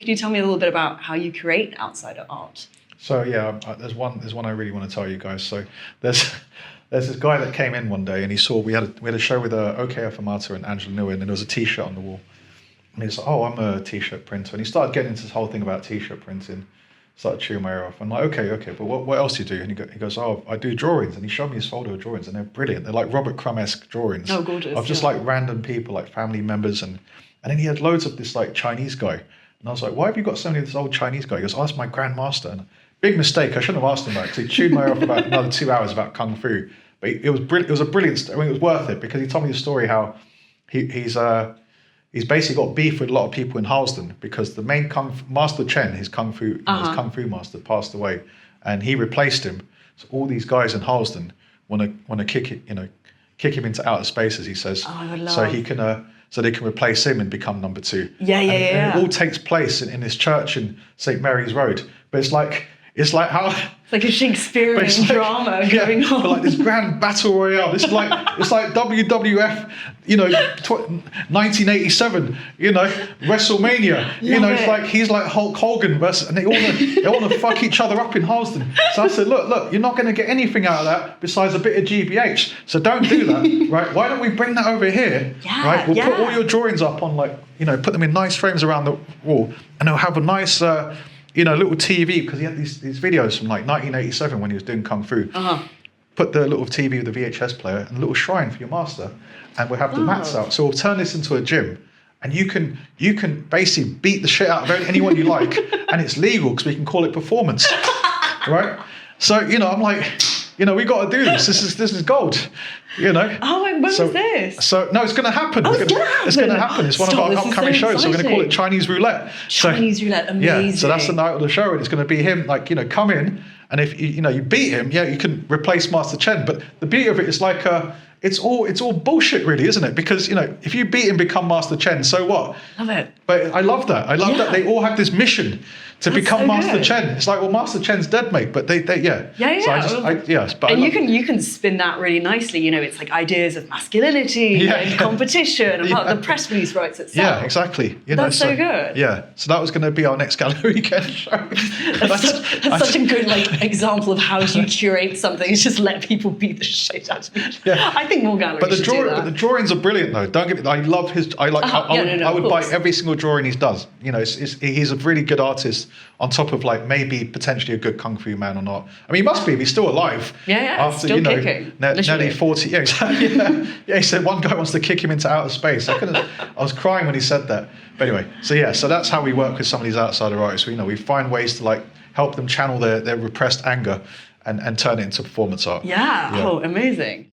Can you tell me a little bit about how you create outsider art? So yeah, there's one I really want to tell you guys. So there's this guy that came in one day and he saw we had a show with OKF Amata and Angela Nguyen, and there was a T-shirt on the wall. And he's like, oh, I'm a T-shirt printer. And he started getting into this whole thing about T-shirt printing. Started chewing my ear off. I'm like, okay, but what else do you do? And he goes, oh, I do drawings. And he showed me his folder of drawings, and they're brilliant. They're like Robert Crumb-esque drawings. Oh, gorgeous. Of just like random people, like family members. And then he had loads of this like Chinese guy. And I was like, why have you got so many of this old Chinese guy? He goes, oh, that's my grandmaster. And big mistake. I shouldn't have asked him that, because he chewed my ear off about another 2 hours about Kung Fu. But it was brilliant. It was a brilliant story. I mean, it was worth it, because he told me the story how he's basically got beef with a lot of people in Harlesden, because the main Master Chen, his Kung Fu master, passed away, and he replaced him. So all these guys in Harlesden want to kick him into outer space, as he says, so he can so they can replace him and become number two. Yeah. And it all takes place in this church in St. Mary's Road, but it's like how. It's like a Shakespearean drama going on. But like this grand battle royale. This is like WWF, 1987, WrestleMania. It's like he's like Hulk Hogan versus, and they want to fuck each other up in Harlesden. So I said, look, you're not going to get anything out of that besides a bit of GBH. So don't do that, right? Why don't we bring that over here? Yeah, right? We'll put all your drawings up on put them in nice frames around the wall, and they'll have a nice. Little TV, because he had these videos from like 1987 when he was doing Kung Fu. Put the little TV with the VHS player and a little shrine for your master, and we'll have the mats out. So we'll turn this into a gym, and you can basically beat the shit out of anyone you like, and it's legal because we can call it performance, right? So I'm like, we got to do this. This is gold. Oh, when was this? So no, it's going to happen. It's going to happen. It's one of our upcoming shows. So we're going to call it Chinese Roulette. Chinese Roulette, amazing. Yeah. So that's the night of the show, and it's going to be him. Come in, and if you beat him, you can replace Master Chen. But the beauty of it is it's all bullshit, really, isn't it? Because if you beat him, become Master Chen, so what? Love it. But I love that. I love that they all have this mission to become Master Chen. It's like, well, Master Chen's dead, mate. But they. Yeah. But you can spin that really nicely. It's like ideas of masculinity and competition and the press release writes itself. Yeah, exactly. That's so good. Yeah. So that was going to be our next gallery weekend show. That's such a good example of how you curate something. It's just let people beat the shit out of each other. Yeah. I think more galleries should do that. But the drawings are brilliant, though. Don't get me. I love his. I would buy every single drawing he does. He's a really good artist. On top of maybe potentially a good Kung Fu man or not. I mean, he must be. He's still alive. Yeah. After still kicking. Nearly 40. Yeah, exactly. Yeah. He said one guy wants to kick him into outer space. I was crying when he said that. But anyway, so that's how we work with some of these outsider artists. We find ways to help them channel their repressed anger and turn it into performance art. Yeah. Oh, amazing.